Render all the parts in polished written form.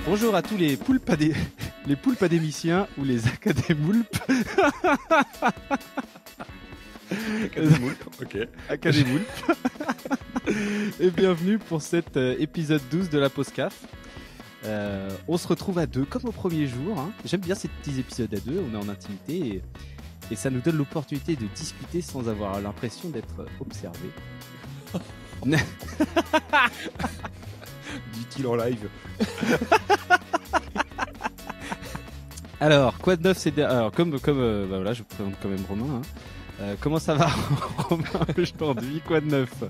Bonjour à tous les les poulpadémiciens ou les académoulpes. Ok. Académoulpes. Et bienvenue pour cet épisode 12 de la pause CAF. On se retrouve à deux comme au premier jour. Hein. J'aime bien ces petits épisodes à deux, on est en intimité et ça nous donne l'opportunité de discuter sans avoir l'impression d'être observé. Dit-il en live. Alors, quoi de neuf alors, comme voilà, je vous présente quand même Romain. Hein. Comment ça va, Romain, aujourd'hui? Quoi de neuf?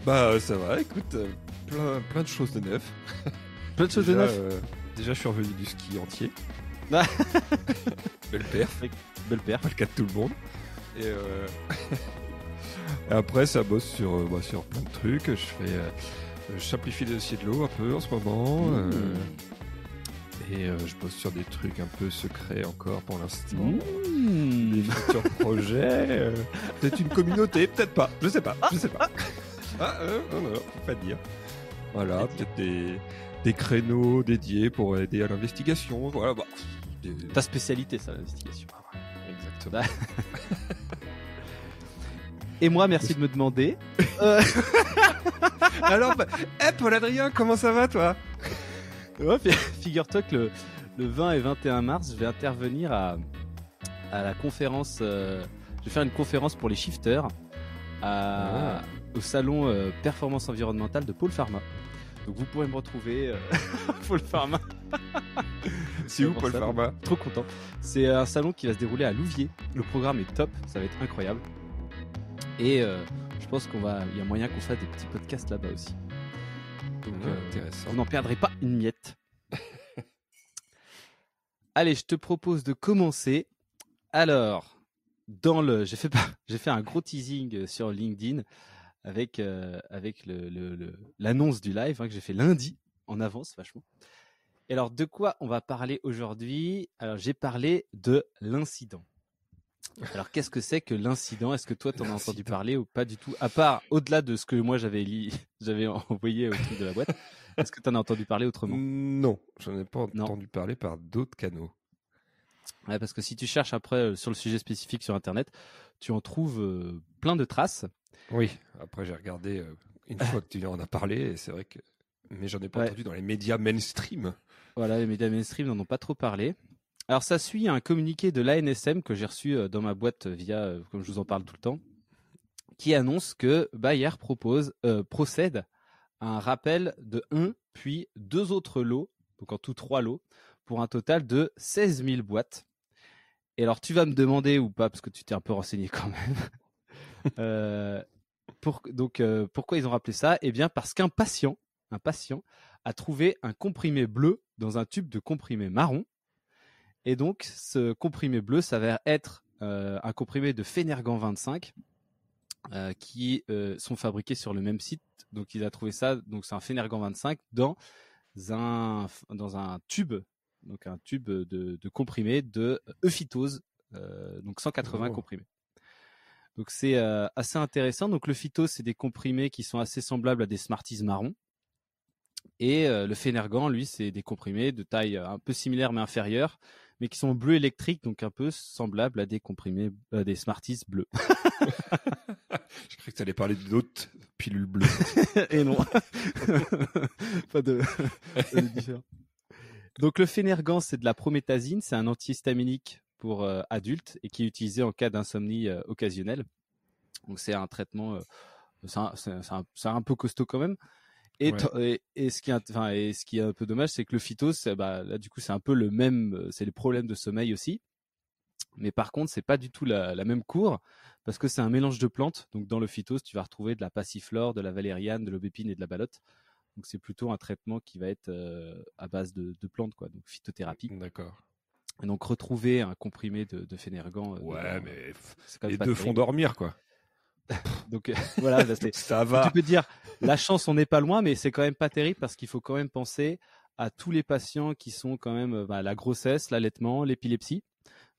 Bah ça va, écoute, plein de choses de neuf. Plein de choses de neuf. Déjà, je suis revenu du ski entier. Ah. Belle perf. Belle perf. Pas le cas de tout le monde. Et, et après, ça bosse sur plein de trucs. Je simplifie le dossier de l'eau un peu en ce moment. Et je bosse sur des trucs un peu secrets encore pour l'instant. Des futurs projets. Peut-être une communauté, peut-être pas. Je sais pas. Non, faut pas dire. Voilà, peut-être des créneaux dédiés pour aider à l'investigation. Voilà, bah. Ta spécialité, ça, l'investigation. Exactement. Et moi, merci de me demander. Alors, Paul Adrien, comment ça va, toi? Ouais, figure-toi que le 20 et 21 mars, je vais intervenir à la conférence. Je vais faire une conférence pour les shifters au salon performance environnementale de Pôle Pharma. Donc vous pourrez me retrouver Pôle Pharma. C'est où Pôle Pharma? Trop content. C'est un salon qui va se dérouler à Louviers. Le programme est top, ça va être incroyable. Et je pense il y a moyen qu'on fasse des petits podcasts là-bas aussi. Donc intéressant. vous n'en perdrez pas une miette. Allez, je te propose de commencer. Alors, j'ai fait un gros teasing sur LinkedIn avec l'annonce du live que j'ai fait lundi en avance vachement. Et alors, de quoi on va parler aujourd'hui? Alors, j'ai parlé de l'incident. Alors, qu'est-ce que c'est que l'incident? Est-ce que toi, t'en as entendu parler ou pas du tout? À part, au-delà de ce que moi j'avais envoyé au truc de la boîte, est-ce que t'en as entendu parler autrement? Non, j'en ai pas entendu parler par d'autres canaux. Ouais, parce que si tu cherches après sur le sujet spécifique sur Internet, tu en trouves plein de traces. Oui, après j'ai regardé une fois que tu en as parlé, et c'est vrai que... Mais j'en ai pas entendu dans les médias mainstream. Voilà, les médias mainstream n'en ont pas trop parlé. Alors ça suit un communiqué de l'ANSM que j'ai reçu dans ma boîte via, comme je vous en parle tout le temps, qui annonce que Bayer procède à un rappel de 1 puis 2 autres lots, donc en tout 3 lots, pour un total de 16 000 boîtes. Et alors tu vas me demander ou pas, parce que tu t'es un peu renseigné quand même, pourquoi ils ont rappelé ça? Eh bien parce qu'un patient a trouvé un comprimé bleu dans un tube de comprimé marron. Et donc, ce comprimé bleu s'avère être un comprimé de Phénergan 25 qui sont fabriqués sur le même site. Donc, il a trouvé ça. Donc, c'est un Phénergan 25 dans un tube, donc un tube de comprimé de Euphytose, donc 180 comprimés. Donc, c'est assez intéressant. Donc, le Phytose, c'est des comprimés qui sont assez semblables à des Smarties marrons. Et le Phénergan, lui, c'est des comprimés de taille un peu similaire mais inférieure, mais qui sont bleus électriques, donc un peu semblables à des comprimés, des Smarties bleus. Je croyais que tu allais parler d'autres pilules bleues. Et non. Pas de différence. Donc le Phénergan, c'est de la prométhazine, c'est un antihistaminique pour adultes et qui est utilisé en cas d'insomnie occasionnelle. Donc c'est un traitement, c'est un peu costaud quand même. Et ce qui est un peu dommage, c'est que le Phytose, là du coup c'est un peu le même, c'est les problèmes de sommeil aussi. Mais par contre, c'est pas du tout la même cour parce que c'est un mélange de plantes. Donc dans le Phytose, tu vas retrouver de la passiflore, de la valériane, de l'aubépine et de la balotte. Donc c'est plutôt un traitement qui va être à base de plantes, quoi. Donc phytothérapie. D'accord. Et donc retrouver un comprimé de Phénergan. Mais c'est quand même les pas deux terrible. font dormir, quoi. Donc voilà, ça va. Tu peux dire la chance, on n'est pas loin, mais c'est quand même pas terrible parce qu'il faut quand même penser à tous les patients qui sont quand même la grossesse, l'allaitement, l'épilepsie,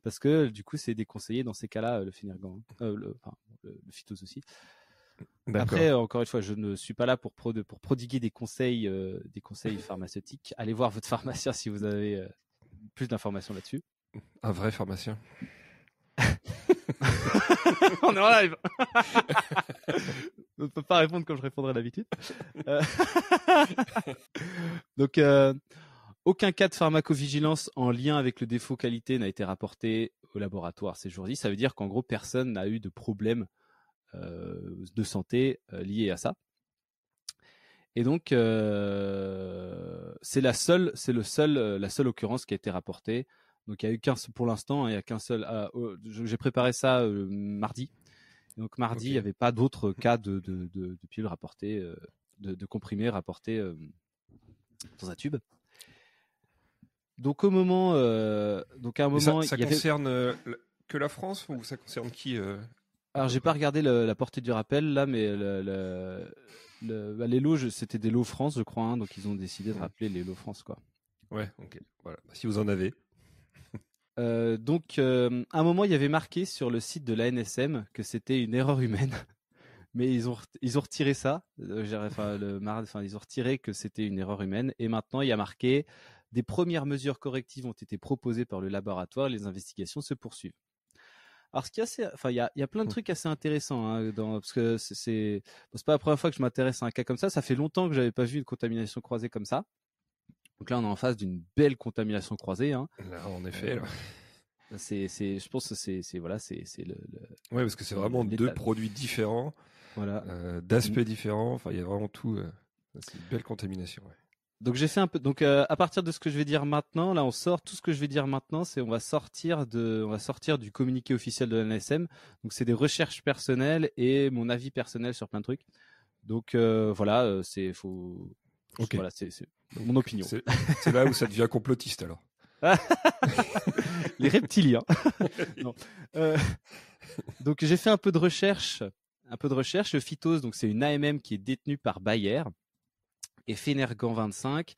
parce que du coup c'est déconseillé dans ces cas-là le Phénergan, le Phytose aussi. Après, encore une fois, je ne suis pas là pour prodiguer des conseils pharmaceutiques. Allez voir votre pharmacien si vous avez plus d'informations là-dessus. Un vrai pharmacien. On est en live. On ne peut pas répondre comme je répondrais d'habitude. Donc, aucun cas de pharmacovigilance en lien avec le défaut qualité n'a été rapporté au laboratoire ces jours-ci. Ça veut dire qu'en gros, personne n'a eu de problème de santé liés à ça. Et donc, c'est la seule occurrence qui a été rapportée. Donc, il y a eu pour l'instant, il y a qu'un seul. J'ai préparé ça mardi. Donc mardi, il n'y avait pas d'autres cas de pilules rapportés, de comprimés rapportés dans un tube. Donc à un moment, ça concerne que la France ou ça concerne qui Alors j'ai pas regardé la portée du rappel là, mais les lots, c'était des lots France, je crois, hein, donc ils ont décidé de rappeler les lots France, quoi. Ouais, ok. Voilà. Si vous en avez. Donc, à un moment, il y avait marqué sur le site de l'ANSM que c'était une erreur humaine, mais ils ont retiré ça. Ils ont retiré que c'était une erreur humaine, et maintenant il y a marqué des premières mesures correctives ont été proposées par le laboratoire, et les investigations se poursuivent. Alors, il y a plein de trucs assez intéressants, hein, parce que c'est pas la première fois que je m'intéresse à un cas comme ça. Ça fait longtemps que j'avais pas vu une contamination croisée comme ça. Donc là, on est en face d'une belle contamination croisée. Hein. Là, en effet. Là. Je pense que c'est le. Ouais, parce que c'est vraiment deux produits différents, voilà, d'aspects différents. Enfin, il y a vraiment tout. C'est une belle contamination. Ouais. Donc j'ai fait un peu. Donc à partir de ce que je vais dire maintenant, là, on sort tout ce que je vais dire maintenant, c'est on va sortir du communiqué officiel de l'ANSM. Donc c'est des recherches personnelles et mon avis personnel sur plein de trucs. Donc voilà, c'est faux. Okay. Voilà, c'est mon opinion. C'est là où ça devient complotiste alors. Les reptiliens. Non. Donc j'ai fait un peu de recherche. Phytose, donc c'est une AMM qui est détenue par Bayer. Et Fenergan 25,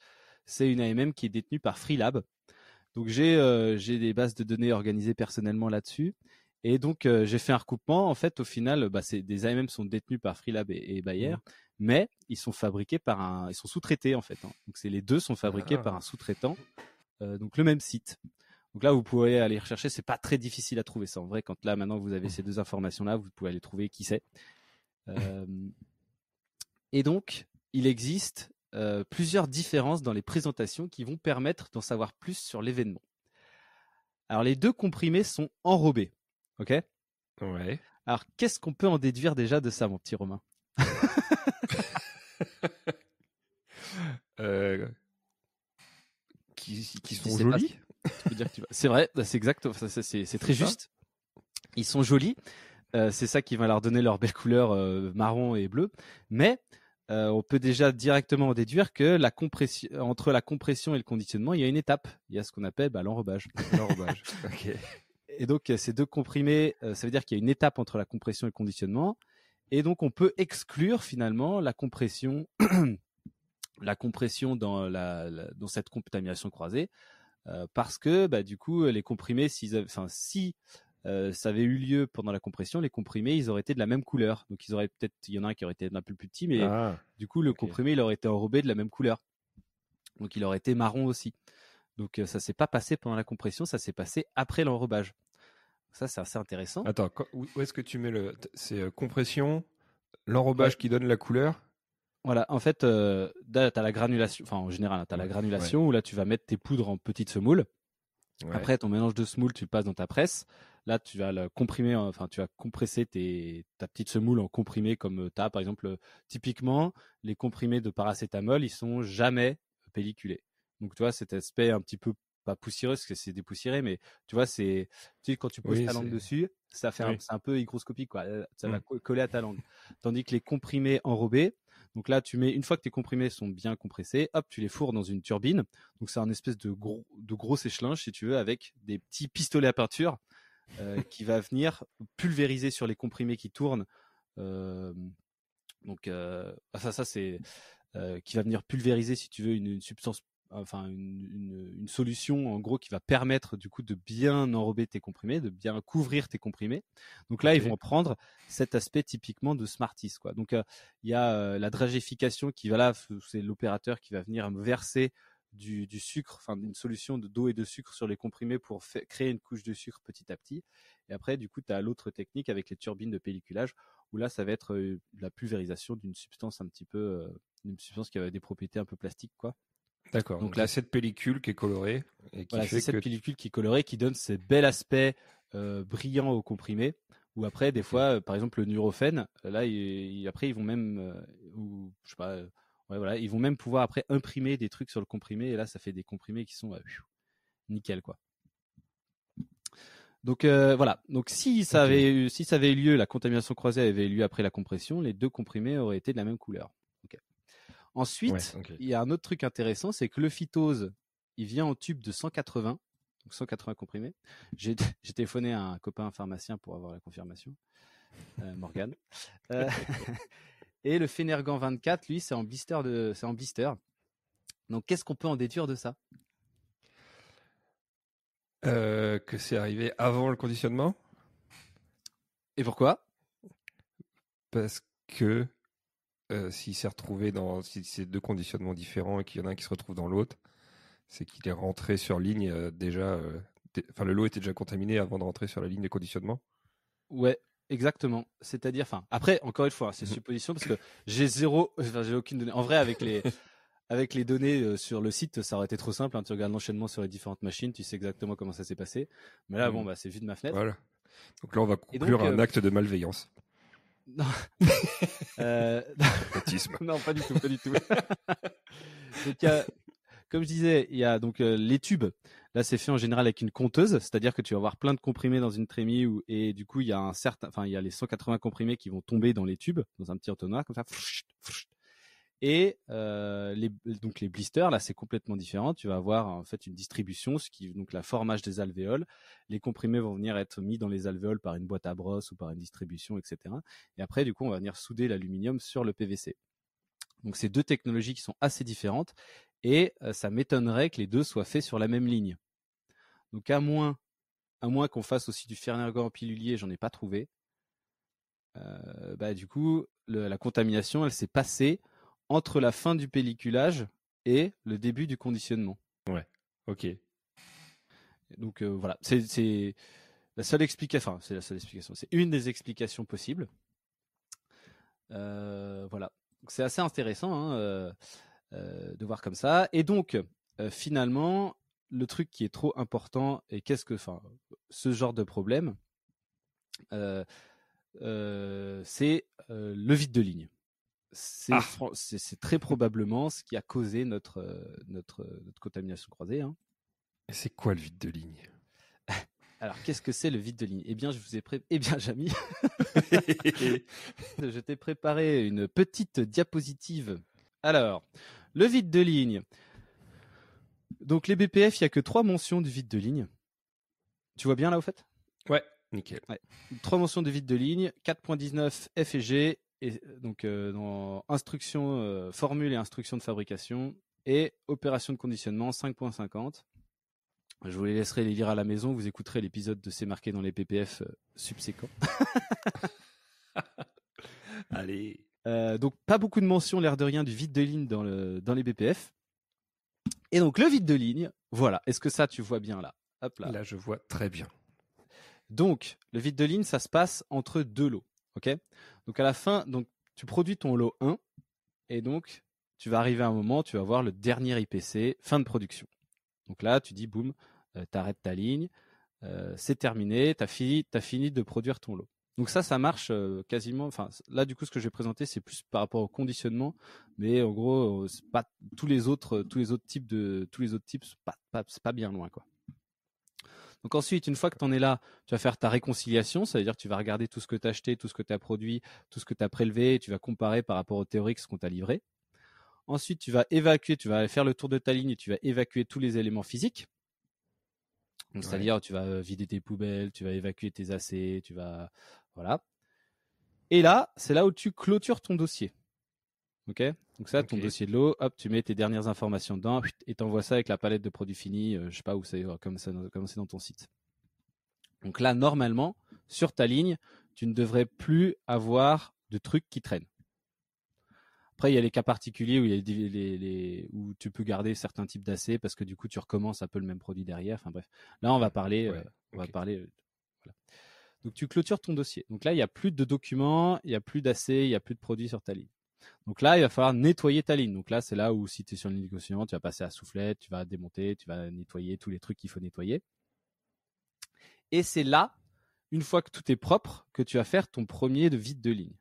c'est une AMM qui est détenue par Freelab. Donc j'ai des bases de données organisées personnellement là-dessus. Et donc j'ai fait un recoupement. En fait, au final, des AMM sont détenus par Freelab et Bayer, mais ils sont fabriqués ils sont sous-traités en fait. Hein. Donc les deux sont fabriqués par un sous-traitant. Donc le même site. Donc là, vous pouvez aller rechercher. C'est pas très difficile à trouver ça. En vrai, quand là maintenant vous avez ces deux informations-là, vous pouvez aller trouver qui c'est. Et donc il existe plusieurs différences dans les présentations qui vont permettre d'en savoir plus sur l'événement. Alors les deux comprimés sont enrobés, ok ? Ouais. Alors qu'est-ce qu'on peut en déduire déjà de ça, mon petit Romain ? Qui sont jolis. C'est vrai, c'est exact, c'est très juste. Ils sont jolis, c'est ça qui va leur donner leur belle couleur marron et bleu, mais on peut déjà directement en déduire que entre la compression et le conditionnement, il y a une étape. Il y a ce qu'on appelle l'enrobage. L'enrobage. Okay. Et donc, ces deux comprimés, ça veut dire qu'il y a une étape entre la compression et le conditionnement. Et donc, on peut exclure finalement la compression, dans cette contamination croisée, parce que du coup, les comprimés, si ça avait eu lieu pendant la compression, les comprimés, ils auraient été de la même couleur. Donc, il y en a un qui aurait été un peu plus petit, mais du coup, le comprimé, il aurait été enrobé de la même couleur. Donc, il aurait été marron aussi. Donc, ça s'est pas passé pendant la compression, ça s'est passé après l'enrobage. Ça, c'est assez intéressant. Attends, où est-ce que tu mets c'est compression, l'enrobage qui donne la couleur? Voilà, en fait, là, tu as la granulation, enfin, en général, tu as la granulation où là, tu vas mettre tes poudres en petites semoules. Ouais. Après, ton mélange de semoule, tu le passes dans ta presse. Là, tu vas le comprimer, tu vas compresser ta petite semoule en comprimé comme tu as, par exemple, typiquement, les comprimés de paracétamol, ils sont jamais pelliculés. Donc, tu vois, cet aspect un petit peu, pas poussiéreux, parce que c'est dépoussiéré, mais tu vois, quand tu poses ta langue dessus, ça fait c'est un peu hygroscopique, quoi. Ça va coller à ta langue. Tandis que les comprimés enrobés, donc là, une fois que tes comprimés sont bien compressés, hop, tu les fourres dans une turbine. Donc c'est un espèce de gros sèche-linge, si tu veux, avec des petits pistolets à peinture qui va venir pulvériser sur les comprimés qui tournent. Ça c'est qui va venir pulvériser, si tu veux, une substance une solution en gros qui va permettre du coup de bien enrober tes comprimés, de bien couvrir tes comprimés. Donc là, ils vont prendre cet aspect typiquement de Smarties, quoi. Donc il y a la dragification qui va là, c'est l'opérateur qui va venir verser du sucre, enfin une solution d'eau et de sucre sur les comprimés pour créer une couche de sucre petit à petit. Et après, du coup, tu as l'autre technique avec les turbines de pelliculage où là, ça va être la pulvérisation d'une substance un petit peu, une substance qui a des propriétés un peu plastiques, quoi. D'accord. Donc là, cette pellicule qui est colorée et qui fait cette pellicule qui est colorée, qui donne ce bel aspect brillant au comprimé. Ou après, des fois, par exemple, le Nurofen, là, après, ils vont même, ou je sais pas, voilà, ils vont même pouvoir après imprimer des trucs sur le comprimé. Et là, ça fait des comprimés qui sont nickel, quoi. Donc voilà. Donc si ça avait eu lieu, la contamination croisée avait eu lieu après la compression, les deux comprimés auraient été de la même couleur. Ensuite, il y a un autre truc intéressant, c'est que le phytose, il vient en tube de 180, donc 180 comprimés. J'ai téléphoné à un copain pharmacien pour avoir la confirmation, Morgane. Et le Phénergan 24, lui, c'est en blister. Donc, qu'est-ce qu'on peut en déduire de ça ? Que c'est arrivé avant le conditionnement. Et pourquoi ? Parce que s'il s'est retrouvé si c'est deux conditionnements différents et qu'il y en a un qui se retrouve dans l'autre, c'est qu'il est rentré sur ligne déjà. Enfin, le lot était déjà contaminé avant de rentrer sur la ligne de conditionnement. Ouais, exactement. C'est-à-dire, après, encore une fois, c'est supposition parce que j'ai aucune donnée. En vrai, avec les données sur le site, ça aurait été trop simple. Hein. Tu regardes l'enchaînement sur les différentes machines, tu sais exactement comment ça s'est passé. Mais là, c'est vu de ma fenêtre. Voilà. Donc là, on va conclure un acte de malveillance. Non. Non, pas du tout. Donc, comme je disais, il y a donc les tubes. Là, c'est fait en général avec une compteuse, c'est-à-dire que tu vas avoir plein de comprimés dans une trémie et du coup, il y a les 180 comprimés qui vont tomber dans les tubes, dans un petit entonnoir comme ça. Et donc les blisters, là, c'est complètement différent. Tu vas avoir en fait une distribution, donc la formage des alvéoles. Les comprimés vont venir être mis dans les alvéoles par une boîte à brosse ou par une distribution, etc. Et après, du coup, on va venir souder l'aluminium sur le PVC. Donc, c'est deux technologies qui sont assez différentes et ça m'étonnerait que les deux soient faits sur la même ligne. Donc, à moins qu'on fasse aussi du Phénergan pilulier, j'en ai pas trouvé. Du coup, la contamination, elle s'est passée entre la fin du pelliculage et le début du conditionnement. Ouais, ok. Donc voilà, c'est la seule explication. Enfin, c'est la seule explication. C'est une des explications possibles. Voilà. Donc, c'est assez intéressant de voir comme ça. Et donc, finalement, le truc qui est trop important, et ce genre de problème, c'est le vide de ligne. C'est très probablement ce qui a causé notre contamination croisée. Hein. Et c'est quoi le vide de ligne ? Alors, qu'est-ce que c'est le vide de ligne ? Eh bien, Jamy, je t'ai préparé une petite diapositive. Alors, le vide de ligne. Donc, les BPF, il n'y a que 3 mentions du vide de ligne. Tu vois bien là, au fait ? Ouais, nickel. Ouais. 3 mentions de vide de ligne, 4.19 F et G, et donc dans instruction, formule et instruction de fabrication, et opération de conditionnement 5.50. Je vous les laisserai les lire à la maison, vous écouterez l'épisode de C'est marqué dans les PPF subséquents. Allez. Donc pas beaucoup de mentions, l'air de rien, du vide de ligne dans les BPF. Et donc le vide de ligne, voilà. Est-ce que ça tu vois bien là ? Hop là. Là je vois très bien. Donc le vide de ligne, ça se passe entre 2 lots. Ok ? Donc à la fin, donc tu produis ton lot 1 et donc tu vas arriver à un moment, tu vas voir le dernier IPC, fin de production. Donc là, tu dis boum, t'arrêtes ta ligne, c'est terminé, t'as fini de produire ton lot. Donc ça marche quasiment. Enfin, là du coup, ce que je vais présenter, c'est plus par rapport au conditionnement, mais en gros, c'est pas tous les autres types, c'est pas bien loin, quoi. Donc ensuite, une fois que tu en es là, tu vas faire ta réconciliation, ça veut dire que tu vas regarder tout ce que tu as acheté, tout ce que tu as produit, tout ce que tu as prélevé, et tu vas comparer par rapport au théorique ce qu'on t'a livré. Ensuite, tu vas faire le tour de ta ligne et tu vas évacuer tous les éléments physiques. Donc, c'est-à-dire, tu vas vider tes poubelles, tu vas évacuer tes AC, voilà. Et là, c'est là où tu clôtures ton dossier. Ok. Donc ça, ton dossier de lot, hop, tu mets tes dernières informations dedans et t'envoies ça avec la palette de produits finis. Je sais pas où c'est, comme c'est dans ton site. Donc là, normalement, sur ta ligne, tu ne devrais plus avoir de trucs qui traînent. Après, il y a les cas particuliers où, où tu peux garder certains types d'AC parce que du coup, tu recommences un peu le même produit derrière. Enfin bref, là, on va parler. Voilà. Donc, tu clôtures ton dossier. Donc là, il n'y a plus de documents, il n'y a plus d'AC, il n'y a plus de produits sur ta ligne. Donc là, il va falloir nettoyer ta ligne. Donc là, c'est là où si tu es sur une ligne suivante, tu vas passer à soufflette, tu vas démonter, tu vas nettoyer tous les trucs qu'il faut nettoyer. Et c'est là, une fois que tout est propre, que tu vas faire ton premier de vide de ligne.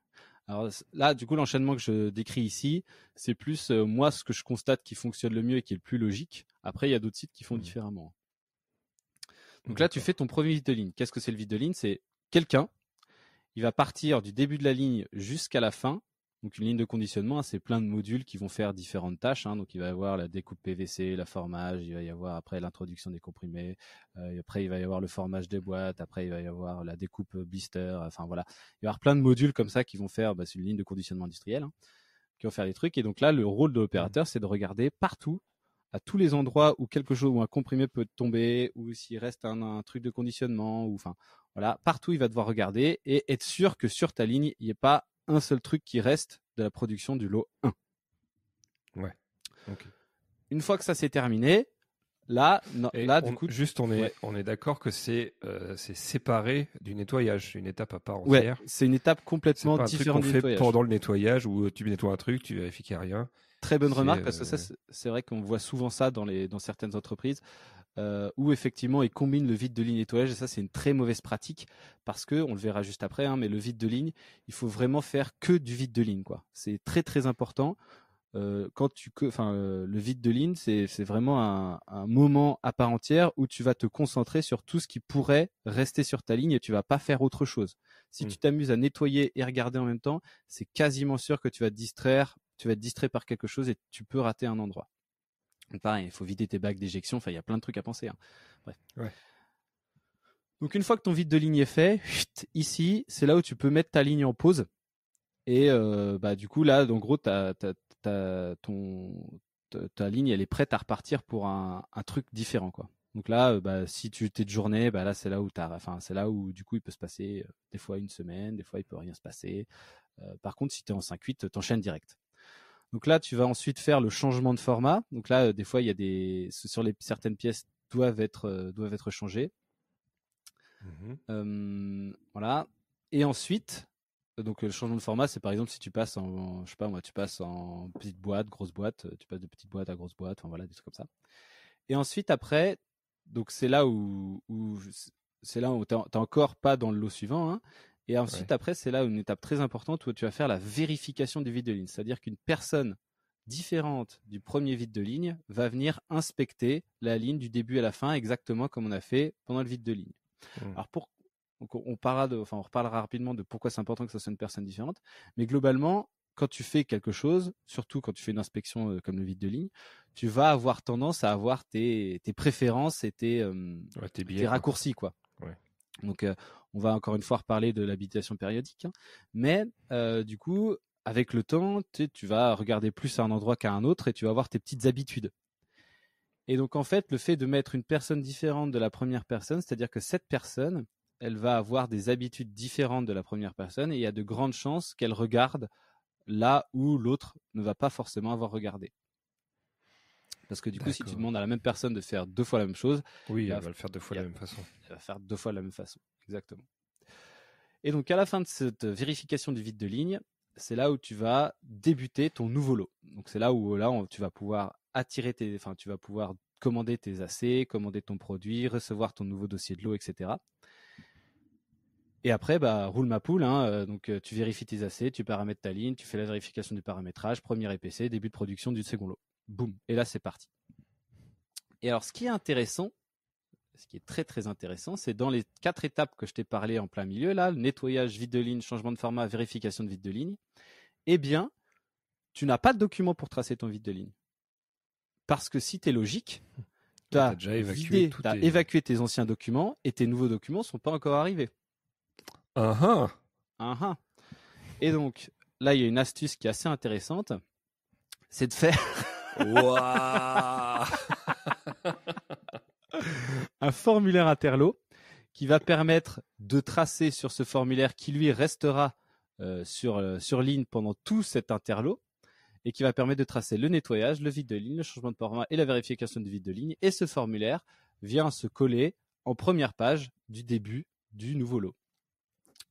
Alors là, du coup, l'enchaînement que je décris ici, c'est plus moi ce que je constate qui fonctionne le mieux et qui est le plus logique. Après, il y a d'autres sites qui font différemment. Donc là, tu fais ton premier vide de ligne. Qu'est-ce que c'est le vide de ligne? C'est quelqu'un, il va partir du début de la ligne jusqu'à la fin. Donc une ligne de conditionnement, c'est plein de modules qui vont faire différentes tâches. Donc il va y avoir la découpe PVC, la formage, il va y avoir après l'introduction des comprimés, après il va y avoir le formage des boîtes, après il va y avoir la découpe blister. Enfin voilà, il va y avoir plein de modules comme ça qui vont faire, c'est une ligne de conditionnement industriel, qui vont faire les trucs. Et donc là, le rôle de l'opérateur, c'est de regarder partout, à tous les endroits où quelque chose, où un comprimé peut tomber, ou s'il reste un truc de conditionnement, ou enfin voilà, partout il va devoir regarder et être sûr que sur ta ligne, il n'y ait pas un seul truc qui reste de la production du lot 1. Ouais. Okay. Une fois que ça s'est terminé, là du coup, juste on est d'accord que c'est séparé du nettoyage, une étape à part entière. Ouais, c'est une étape complètement différente du nettoyage. C'est pas un truc qu'on fait pendant le nettoyage où tu nettoies un truc, tu vérifies qu'il n'y a rien. Très bonne remarque parce que ça, c'est vrai qu'on voit souvent ça dans certaines entreprises. Où effectivement ils combinent le vide de ligne et nettoyage, et ça c'est une très mauvaise pratique parce que on le verra juste après, mais le vide de ligne, il faut vraiment faire que du vide de ligne, quoi. C'est très très important. Le vide de ligne, c'est vraiment un moment à part entière où tu vas te concentrer sur tout ce qui pourrait rester sur ta ligne et tu vas pas faire autre chose. Si tu t'amuses à nettoyer et regarder en même temps, c'est quasiment sûr que tu vas te distraire par quelque chose et tu peux rater un endroit. Pareil, il faut vider tes bacs d'éjection. Enfin, il y a plein de trucs à penser. Bref. Ouais. Donc, une fois que ton vide de ligne est fait, ici, c'est là où tu peux mettre ta ligne en pause. Et du coup, là, en gros, ta ligne, elle est prête à repartir pour un truc différent, quoi. Donc là, si tu t'es de journée, là, c'est là où du coup, il peut se passer des fois une semaine, des fois, il peut rien se passer. Par contre, si tu es en 5/8, t'enchaînes direct. Donc là, tu vas ensuite faire le changement de format. Donc là, des fois, il y a certaines pièces doivent être changées. Voilà. Et ensuite, donc le changement de format, c'est par exemple si tu passes en, je sais pas moi, tu passes en petite boîte, grosse boîte, tu passes de petite boîte à grosse boîte, enfin voilà, des trucs comme ça. Et ensuite après, donc c'est là où t'es encore pas dans le lot suivant, Et ensuite, après, c'est là une étape très importante où tu vas faire la vérification du vide de ligne. C'est-à-dire qu'une personne différente du premier vide de ligne va venir inspecter la ligne du début à la fin, exactement comme on a fait pendant le vide de ligne. Alors, on reparlera rapidement de pourquoi c'est important que ce soit une personne différente. Mais globalement, quand tu fais quelque chose, surtout quand tu fais une inspection comme le vide de ligne, tu vas avoir tendance à avoir tes préférences et tes raccourcis, quoi. Ouais. Donc, on va encore une fois reparler de l'habilitation périodique, mais du coup, avec le temps, tu vas regarder plus à un endroit qu'à un autre et tu vas avoir tes petites habitudes. Et donc, en fait, le fait de mettre une personne différente de la première personne, c'est-à-dire que cette personne, elle va avoir des habitudes différentes de la première personne et il y a de grandes chances qu'elle regarde là où l'autre ne va pas forcément avoir regardé. Parce que du coup, si tu demandes à la même personne de faire 2 fois la même chose, elle va le faire 2 fois de la même façon. Elle va faire 2 fois de la même façon, exactement. Et donc, à la fin de cette vérification du vide de ligne, c'est là où tu vas débuter ton nouveau lot. Donc, c'est là où tu vas pouvoir tu vas pouvoir commander tes AC, commander ton produit, recevoir ton nouveau dossier de lot, etc. Et après, roule ma poule. Donc, tu vérifies tes AC, tu paramètres ta ligne, tu fais la vérification du paramétrage, premier EPC, début de production du second lot. Boum. Et là, c'est parti. Et alors, ce qui est très très intéressant, c'est dans les 4 étapes que je t'ai parlé en plein milieu, là, le nettoyage, vide de ligne, changement de format, vérification de vide de ligne, eh bien, tu n'as pas de document pour tracer ton vide de ligne. Parce que si tu es logique, tu as évacué tes anciens documents et tes nouveaux documents ne sont pas encore arrivés. Et donc, là, il y a une astuce qui est assez intéressante. c'est de faire Waouh. un formulaire Interlo qui va permettre de tracer sur ce formulaire qui lui restera sur ligne pendant tout cet Interlo et qui va permettre de tracer le nettoyage, le vide de ligne, le changement de format et la vérification du vide de ligne. Et ce formulaire vient se coller en première page du début du nouveau lot.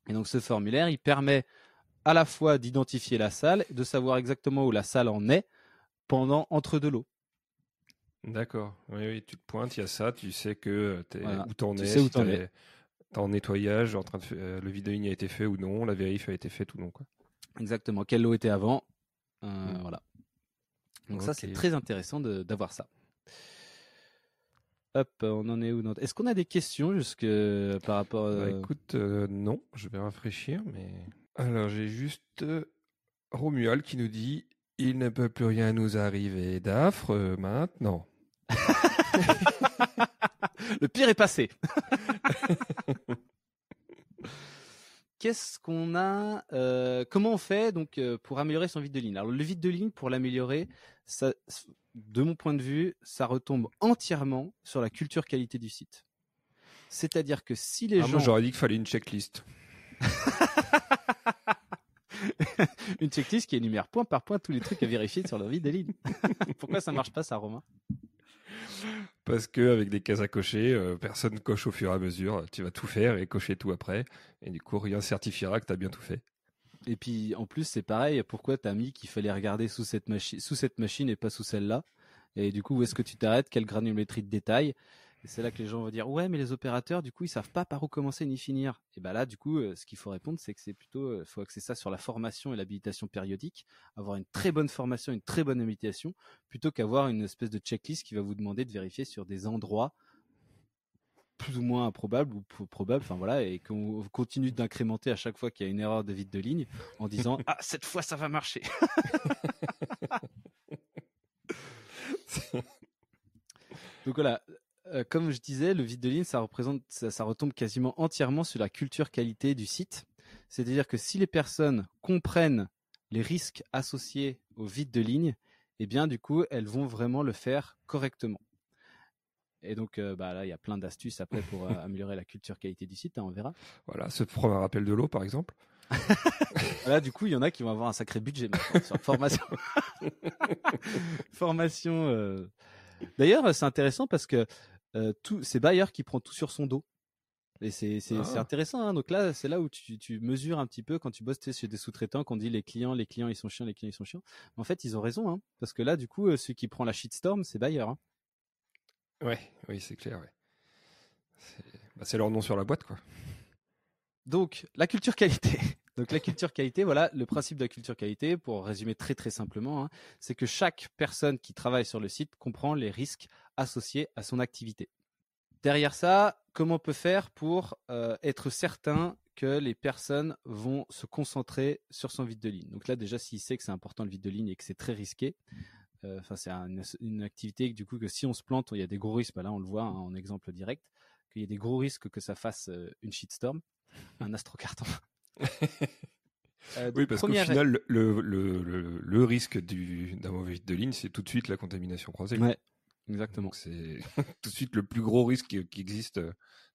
Et donc ce formulaire, il permet à la fois d'identifier la salle, de savoir exactement où la salle en est entre deux lots. D'accord. Oui, tu te pointes, il y a ça, tu sais que Voilà. où t'en Tu es, sais où si t'en es. t'es en nettoyage, le vide de ligne a été fait ou non, la vérif a été faite ou non, quoi. Exactement. Quel lot était avant. Voilà. Donc ça, Ok. c'est très intéressant d'avoir ça. Hop, on en est où? Est-ce qu'on a des questions par rapport Bah écoute, non, je vais réfléchir, mais... Alors, j'ai juste Romuald qui nous dit « Il ne peut plus rien nous arriver d'affreux maintenant. Le pire est passé. Qu'est-ce qu'on a comment on fait donc pour améliorer son vide de ligne? Alors le vide de ligne, pour l'améliorer, ça, de mon point de vue, ça retombe entièrement sur la culture qualité du site. C'est-à-dire que si les gens... Moi, j'aurais dit qu'il fallait une checklist. Une checklist qui énumère point par point tous les trucs à vérifier sur le vide de ligne. Pourquoi ça marche pas ça, Romain? Parce qu'avec des cases à cocher, personne coche au fur et à mesure. Tu vas tout faire et cocher tout après. Et du coup, rien certifiera que tu as bien tout fait. Et puis en plus, c'est pareil, pourquoi tu as mis qu'il fallait regarder sous cette machine et pas sous celle-là? Et du coup, où est-ce que tu t'arrêtes? Quelle granulométrie de détail? Et c'est là que les gens vont dire ouais, mais les opérateurs, du coup, ils savent pas par où commencer ni finir. Et ben là, du coup, ce qu'il faut répondre, c'est que c'est plutôt, faut axer ça sur la formation et l'habilitation périodique, avoir une très bonne formation, une très bonne habilitation, plutôt qu'avoir une espèce de checklist qui va vous demander de vérifier sur des endroits plus ou moins improbables ou probables, enfin voilà, et qu'on continue d'incrémenter à chaque fois qu'il y a une erreur de vide de ligne en disant ah, cette fois ça va marcher. Donc voilà. Comme je disais, le vide de ligne, ça retombe quasiment entièrement sur la culture qualité du site. C'est-à-dire que si les personnes comprennent les risques associés au vide de ligne, eh bien, du coup, elles vont vraiment le faire correctement. Et donc, là, il y a plein d'astuces après pour améliorer la culture qualité du site, hein, on verra. Voilà, se prendre un rappel de l'eau, par exemple. Là, du coup, il y en a qui vont avoir un sacré budget maintenant sur formation. Formation. D'ailleurs, c'est intéressant parce que c'est Bayer qui prend tout sur son dos. Et c'est intéressant. Hein. Donc là, c'est là où tu mesures un petit peu quand tu bosses chez des sous-traitants, qu'on dit les clients ils sont chiants, les clients ils sont chiants. En fait, ils ont raison, hein, parce que là, du coup, celui qui prend la shitstorm, c'est Bayer. Hein. Oui, c'est clair. Ouais. C'est leur nom sur la boîte, quoi. Donc, la culture qualité. Donc, la culture qualité, voilà, le principe de la culture qualité, pour résumer très très simplement, hein, c'est que chaque personne qui travaille sur le site comprend les risques associés à son activité. Derrière ça, comment on peut faire pour être certain que les personnes vont se concentrer sur son vide de ligne? Donc là, déjà, s'il sait que c'est important le vide de ligne et que c'est très risqué, c'est une activité du coup que si on se plante, il y a des gros risques. Là, on le voit en exemple direct, qu'il y ait des gros risques que ça fasse une shitstorm, un astrocarton. Oui, parce qu'au final, le risque d'un mauvais vide de ligne, c'est tout de suite la contamination croisée. Ouais, exactement. Donc c'est tout de suite le plus gros risque qui existe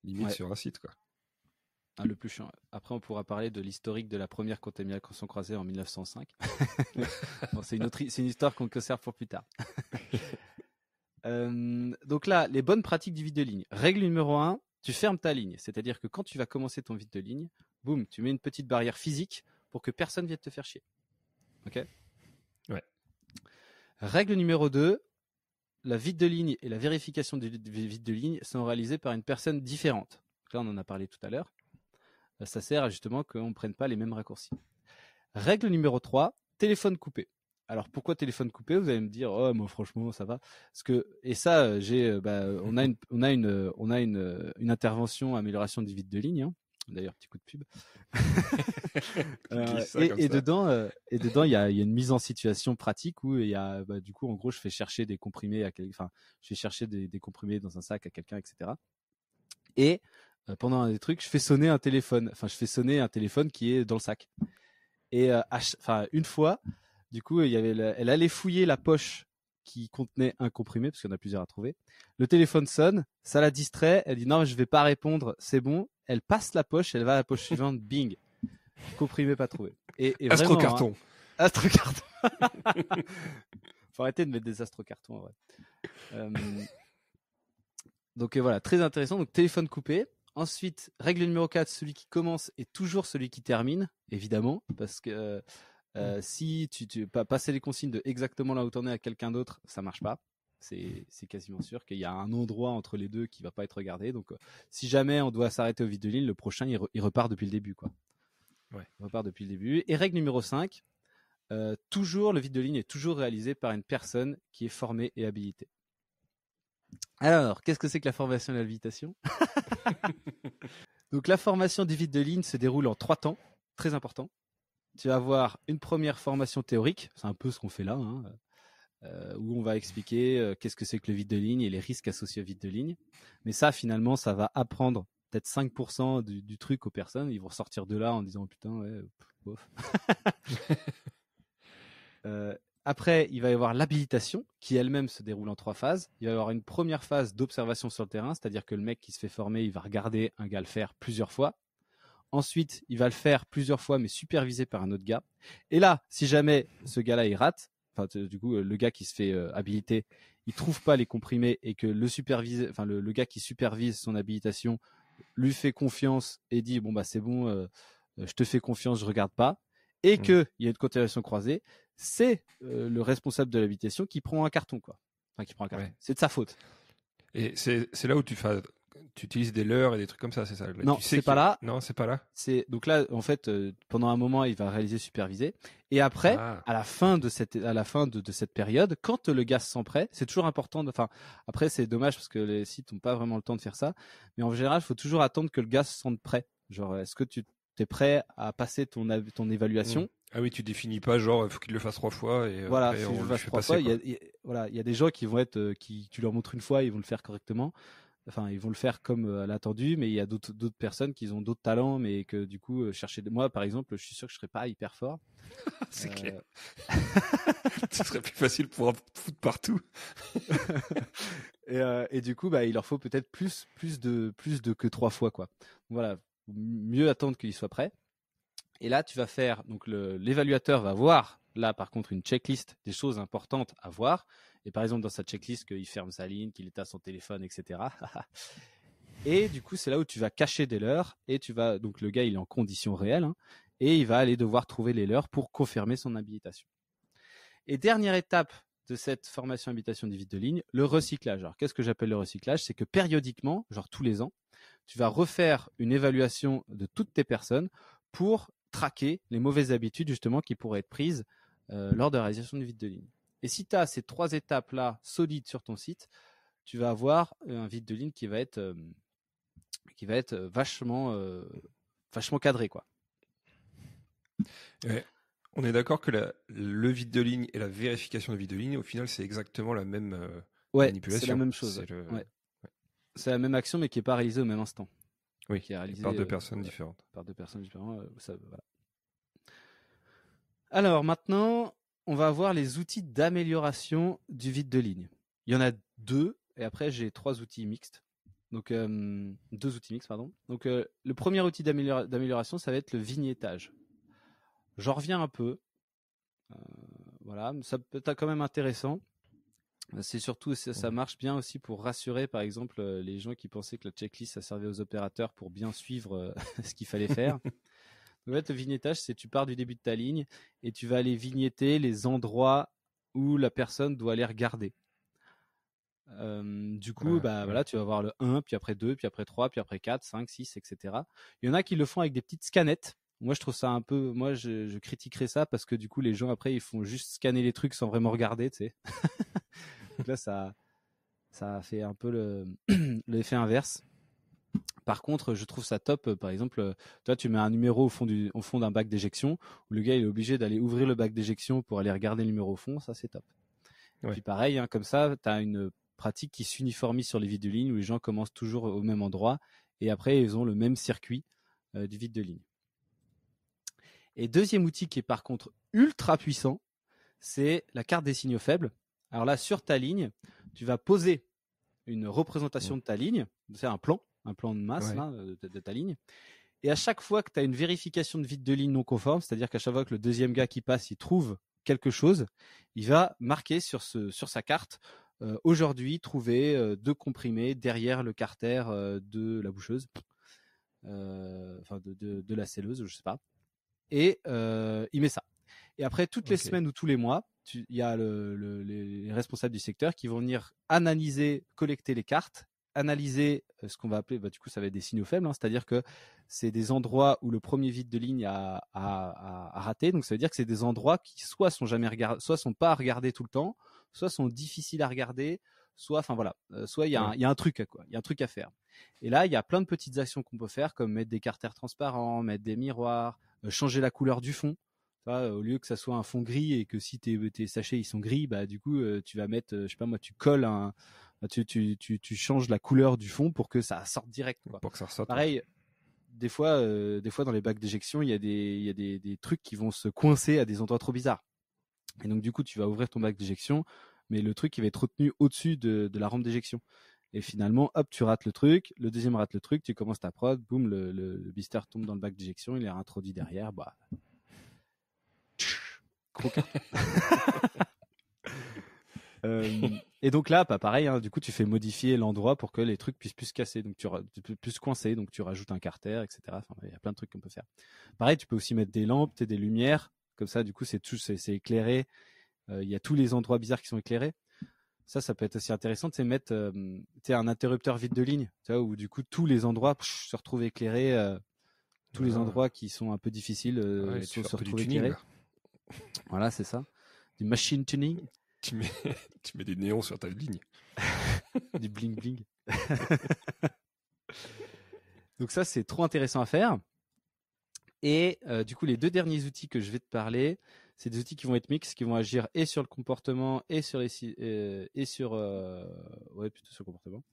limite sur un site, quoi. Le plus chiant. Après, on pourra parler de l'historique de la première contamination croisée en 1905. Bon, c'est une histoire qu'on conserve pour plus tard. Donc là, les bonnes pratiques du vide de ligne. Règle numéro 1, tu fermes ta ligne. C'est-à-dire que quand tu vas commencer ton vide de ligne, boum, tu mets une petite barrière physique pour que personne vienne te faire chier. Ok ? Ouais. Règle numéro 2, la vide de ligne et la vérification du vide de ligne sont réalisées par une personne différente. Donc là, on en a parlé tout à l'heure. Ça sert à justement qu'on ne prenne pas les mêmes raccourcis. Règle numéro 3, téléphone coupé. Alors pourquoi téléphone coupé? Vous allez me dire, oh moi franchement ça va. Parce que et ça, on a une intervention amélioration du vide de ligne. Hein. D'ailleurs petit coup de pub. Et dedans il y a une mise en situation pratique où il y a du coup en gros je fais chercher des comprimés je vais chercher des comprimés dans un sac à quelqu'un, etc. Et pendant un des trucs, je fais sonner un téléphone. Enfin, je fais sonner un téléphone qui est dans le sac. Et une fois, Du coup, elle allait fouiller la poche qui contenait un comprimé, parce qu'il y en a plusieurs à trouver. Le téléphone sonne, ça la distrait, elle dit non, je vais pas répondre, c'est bon. Elle passe la poche, elle va à la poche suivante, bing, comprimé pas trouvé. Et vraiment, Astrocarton. Astrocarton. Faut arrêter de mettre des astrocartons en vrai. Donc voilà, très intéressant. Donc téléphone coupé. Ensuite, règle numéro 4, celui qui commence est toujours celui qui termine, évidemment, parce que si tu passer les consignes de exactement là où t'en es à quelqu'un d'autre, ça marche pas. C'est quasiment sûr qu'il y a un endroit entre les deux qui va pas être regardé. Donc si jamais on doit s'arrêter au vide de ligne, le prochain il repart depuis le début, quoi. Ouais. Il repart depuis le début. Et règle numéro 5, toujours le vide de ligne est toujours réalisé par une personne qui est formée et habilitée. Alors, qu'est-ce que c'est que la formation et l'habilitation? Donc la formation du vide de ligne se déroule en 3 temps, très important. Tu vas avoir une première formation théorique, c'est un peu ce qu'on fait là, hein, où on va expliquer qu'est-ce que c'est que le vide de ligne et les risques associés au vide de ligne. Mais ça, finalement, ça va apprendre peut-être 5% du truc aux personnes. Ils vont sortir de là en disant putain, ouais, bof. Après, il va y avoir l'habilitation qui elle-même se déroule en 3 phases. Il va y avoir une première phase d'observation sur le terrain, c'est-à-dire que le mec qui se fait former, il va regarder un gars le faire plusieurs fois. Ensuite, il va le faire plusieurs fois, mais supervisé par un autre gars. Et là, si jamais ce gars-là, il rate, enfin, du coup, le gars qui se fait habiliter, il trouve pas les comprimés et que le gars qui supervise son habilitation lui fait confiance et dit, bon, bah, c'est bon, je te fais confiance, je regarde pas. Et qu'il y a une continuation croisée, c'est le responsable de l'habilitation qui prend un carton, quoi. Enfin, qui prend un carton. Ouais. C'est de sa faute. Et c'est là où tu utilises des leurres et des trucs comme ça, c'est ça? Non, c'est pas là. Non, c'est pas là. Donc là, en fait, pendant un moment, il va réaliser supervisé. Et après, à la fin de cette période, quand le gars se sent prêt, c'est toujours important. Enfin, après, c'est dommage parce que les sites n'ont pas vraiment le temps de faire ça. Mais en général, il faut toujours attendre que le gars se sente prêt. Genre, est-ce que tu es prêt à passer ton évaluation? Ah oui, tu définis pas genre, faut qu'il le fasse 3 fois et voilà, après, on le fasse 3 fois. Il y a des gens qui vont être, tu leur montres une fois, ils vont le faire correctement. Enfin, ils vont le faire comme à l'attendu, mais il y a d'autres personnes qui ont d'autres talents, mais que du coup, moi, par exemple, je suis sûr que je serais pas hyper fort. C'est clair. Ce serait plus facile pour en foutre partout. et du coup, bah, il leur faut peut-être plus de que 3 fois, quoi. Donc, voilà, mieux attendre qu'ils soient prêts. Et là, tu vas faire, donc l'évaluateur va voir, là par contre, une checklist des choses importantes à voir. Et par exemple, dans sa checklist, qu'il ferme sa ligne, qu'il éteint son téléphone, etc. Et du coup, c'est là où tu vas cacher des leurres. Et donc le gars, il est en condition réelle, hein, et il va aller devoir trouver les leurres pour confirmer son habilitation. Et dernière étape de cette formation habilitation du vide de ligne, le recyclage. Alors, qu'est-ce que j'appelle le recyclage? C'est que périodiquement, genre tous les ans, tu vas refaire une évaluation de toutes tes personnes pour traquer les mauvaises habitudes justement qui pourraient être prises lors de la réalisation du vide de ligne. Et si tu as ces 3 étapes-là solides sur ton site, tu vas avoir un vide de ligne qui va être vachement cadré, quoi. Ouais. On est d'accord que le vide de ligne et la vérification de vide de ligne, au final, c'est exactement la même manipulation. C'est la même chose. C'est la même action, mais qui n'est pas réalisée au même instant. Oui, qui est réalisée par 2 personnes différentes. Par 2 personnes différentes. Voilà. Alors maintenant, on va voir les outils d'amélioration du vide de ligne. Il y en a 2, et après j'ai 3 outils mixtes. Donc 2 outils mixtes, pardon. Donc le premier outil d'amélioration, ça va être le vignettage. J'en reviens un peu. Voilà, ça peut être quand même intéressant. C'est surtout, ça marche bien aussi pour rassurer, par exemple, les gens qui pensaient que la checklist, ça servait aux opérateurs pour bien suivre ce qu'il fallait faire. En fait, le vignettage, c'est tu pars du début de ta ligne et tu vas aller vignetter les endroits où la personne doit aller regarder. Du coup, voilà, tu vas voir le 1, puis après 2, puis après 3, puis après 4, 5, 6, etc. Il y en a qui le font avec des petites scanettes. Moi, je trouve ça un peu... Moi, je critiquerais ça parce que du coup, les gens, après, ils font juste scanner les trucs sans vraiment regarder, tu sais. Donc là, ça fait un peu l'effet inverse. Par contre, je trouve ça top. Par exemple, toi, tu mets un numéro au fond d'un bac d'éjection où le gars il est obligé d'aller ouvrir le bac d'éjection pour aller regarder le numéro au fond. Ça, c'est top. Ouais. Puis pareil, hein, comme ça, tu as une pratique qui s'uniformise sur les vides de ligne où les gens commencent toujours au même endroit et après, ils ont le même circuit du vide de ligne. Et deuxième outil qui est par contre ultra puissant, c'est la carte des signaux faibles. Alors là, sur ta ligne, tu vas poser une représentation de ta ligne, c'est un plan de masse là, de ta ligne. Et à chaque fois que tu as une vérification de vide de ligne non conforme, c'est-à-dire qu'à chaque fois que le deuxième gars qui passe, il trouve quelque chose, il va marquer sur sa carte aujourd'hui trouver 2 comprimés derrière le carter de la boucheuse, enfin de la selleuse, je sais pas. Et il met ça. Et après, toutes les semaines ou tous les mois, il y a les responsables du secteur qui vont venir analyser, collecter les cartes, analyser ce qu'on va appeler, du coup, ça va être des signaux faibles, hein, c'est-à-dire que c'est des endroits où le premier vide de ligne a raté. Donc, ça veut dire que c'est des endroits qui soit sont pas à regarder tout le temps, soit sont difficiles à regarder, soit, enfin voilà, soit il y a un truc, quoi. Il y a un truc à faire. Et là, il y a plein de petites actions qu'on peut faire, comme mettre des carters transparents, mettre des miroirs, changer la couleur du fond. Au lieu que ça soit un fond gris et que si tes sachets ils sont gris, du coup tu vas mettre, je sais pas moi, tu colles tu changes la couleur du fond pour que ça sorte direct, quoi. Pour que ça ressorte. Pareil, des fois dans les bacs d'éjection, il y a des trucs qui vont se coincer à des endroits trop bizarres. Et donc du coup tu vas ouvrir ton bac d'éjection, mais le truc il va être retenu au-dessus de la rampe d'éjection. Et finalement, hop, tu rates le truc, le deuxième rate le truc, tu commences ta prod, boum, le blister tombe dans le bac d'éjection, il est réintroduit derrière, gros carton. Et donc là, pareil, hein, du coup, tu fais modifier l'endroit pour que les trucs puissent plus se casser, donc tu peux plus se coincer, donc tu rajoutes un carter, etc. Enfin, il y a plein de trucs qu'on peut faire. Pareil, tu peux aussi mettre des lampes, des lumières, comme ça, du coup, c'est éclairé. Il y a tous les endroits bizarres qui sont éclairés. Ça peut être aussi intéressant de mettre un interrupteur vide de ligne, où du coup tous les endroits se retrouvent éclairés, tous les endroits qui sont un peu difficiles se retrouvent éclairés. Voilà, c'est ça. Du machine tuning. Tu mets des néons sur ta ligne. Du bling bling. Donc ça, c'est trop intéressant à faire. Et du coup, les 2 derniers outils que je vais te parler, c'est des outils qui vont être mixtes, qui vont agir et sur le comportement et sur plutôt sur le comportement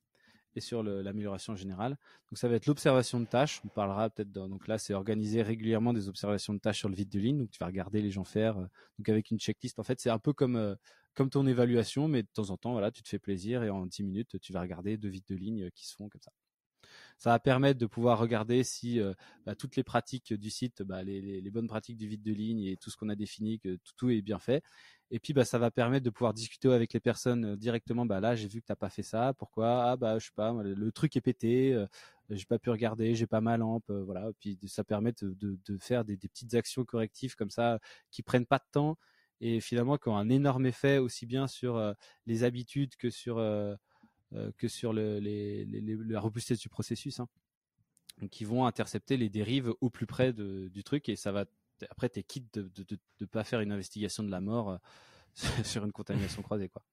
et sur l'amélioration générale. Donc ça va être l'observation de tâches. On parlera peut-être donc là, c'est organiser régulièrement des observations de tâches sur le vide de ligne. Donc tu vas regarder les gens faire. Donc avec une checklist, en fait, c'est un peu comme ton évaluation, mais de temps en temps, voilà, tu te fais plaisir et en 10 minutes, tu vas regarder 2 vides de ligne qui se font comme ça. Ça va permettre de pouvoir regarder si toutes les pratiques du site, les bonnes pratiques du vide de ligne et tout ce qu'on a défini, que tout est bien fait. Et puis ça va permettre de pouvoir discuter avec les personnes directement. Là, j'ai vu que t'as pas fait ça. Pourquoi ? Je sais pas. Le truc est pété. J'ai pas pu regarder. J'ai pas ma lampe. Voilà. Puis ça permet de faire des petites actions correctives comme ça qui prennent pas de temps et finalement qui ont un énorme effet aussi bien sur les habitudes que sur la robustesse du processus, hein. Donc ils vont intercepter les dérives au plus près du truc et ça va après t'es quitte de pas faire une investigation de la mort sur une contamination croisée, quoi.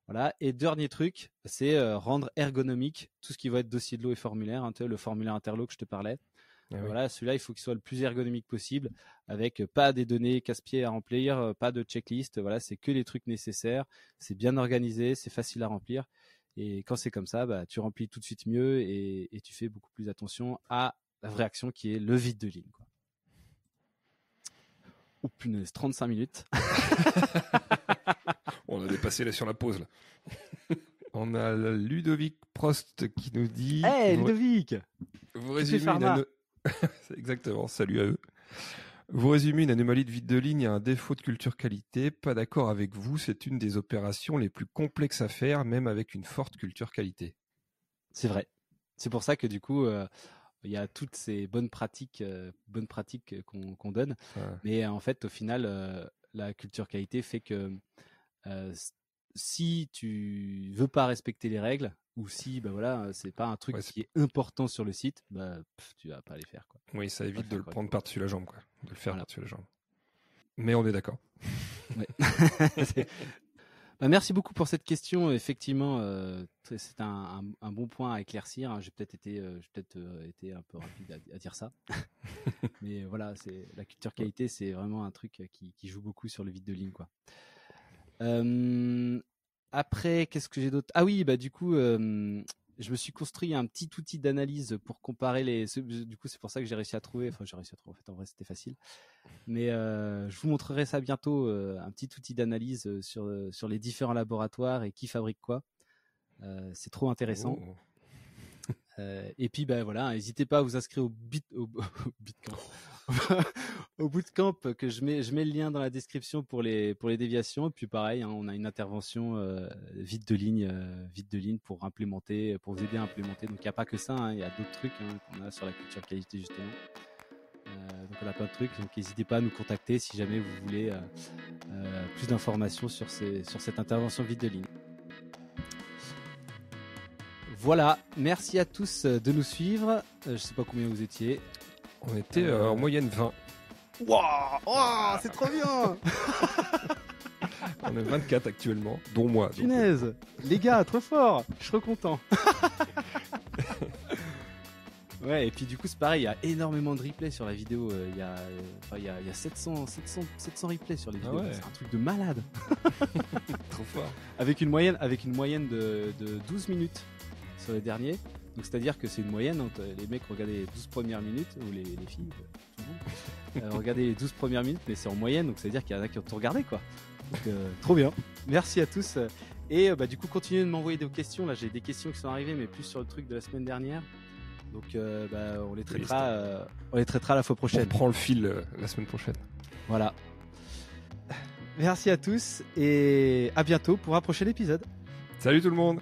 Voilà. Et dernier truc, c'est rendre ergonomique tout ce qui va être dossier de l'eau et formulaire, hein, le formulaire Interlo que je te parlais. Voilà, celui-là, il faut qu'il soit le plus ergonomique possible, avec pas des données casse-pieds à remplir, pas de checklist. Voilà, c'est que les trucs nécessaires. C'est bien organisé, c'est facile à remplir. Et quand c'est comme ça, tu remplis tout de suite mieux et tu fais beaucoup plus attention à la vraie action qui est le vide de ligne, quoi. Oh punaise, 35 minutes. On a dépassé là sur la pause, là. On a Ludovic Prost qui nous dit... Hey Ludovic, vous résumez Exactement, salut à eux. Vous résumez une anomalie de vide de ligne et un défaut de culture qualité. Pas d'accord avec vous, c'est une des opérations les plus complexes à faire, même avec une forte culture qualité. C'est vrai. C'est pour ça que du coup, il y a toutes ces bonnes pratiques qu'on donne. Ouais. Mais en fait, au final, la culture qualité fait que si tu veux pas respecter les règles, ou si c'est pas un truc qui est important sur le site, tu vas pas les faire, quoi. Oui, ça évite de le prendre par-dessus la jambe, quoi. De le faire par-dessus la jambe. Mais on est d'accord. Ouais. Merci beaucoup pour cette question. Effectivement, c'est un bon point à éclaircir, hein. J'ai peut-être été un peu rapide à dire ça. Mais voilà, c'est la culture qualité, c'est vraiment un truc qui joue beaucoup sur le vide de ligne, quoi. Après, qu'est-ce que j'ai d'autre ? Ah oui, du coup, je me suis construit un petit outil d'analyse pour comparer du coup, c'est pour ça que j'ai réussi à trouver. Enfin, j'ai réussi à trouver. En fait, en vrai, c'était facile. Mais je vous montrerai ça bientôt, un petit outil d'analyse sur les différents laboratoires et qui fabrique quoi. C'est trop intéressant. Oh. Et puis voilà, n'hésitez pas à vous inscrire au Bitcamp. Au bootcamp que je mets le lien dans la description pour les déviations. Et puis pareil, hein, on a une intervention vide de ligne pour vous aider à implémenter. Donc il n'y a pas que ça, hein, il y a d'autres trucs qu'on a sur la culture qualité justement. Donc on a plein de trucs. Donc n'hésitez pas à nous contacter si jamais vous voulez plus d'informations sur cette intervention vide de ligne. Voilà, merci à tous de nous suivre. Je sais pas combien vous étiez. On était en moyenne 20. Waouh, c'est trop bien. On est 24 actuellement, dont moi. Punaise, les gars, trop fort. Je suis trop content. Ouais, et puis du coup c'est pareil, il y a énormément de replays sur la vidéo. Il y a 700 replays sur les vidéos. Ouais. C'est un truc de malade. Trop fort. Avec une moyenne de 12 minutes sur les derniers. Donc c'est-à-dire que c'est une moyenne. Hein, les mecs regardaient les 12 premières minutes, ou les filles, tout le monde, regardaient les 12 premières minutes, mais c'est en moyenne, donc c'est-à-dire qu'il y en a qui ont tout regardé, quoi. Donc trop bien. Merci à tous. Et du coup, continuez de m'envoyer des questions. Là, j'ai des questions qui sont arrivées, mais plus sur le truc de la semaine dernière. Donc on les traitera la fois prochaine. On prend le fil la semaine prochaine. Voilà. Merci à tous et à bientôt pour un prochain épisode. Salut tout le monde.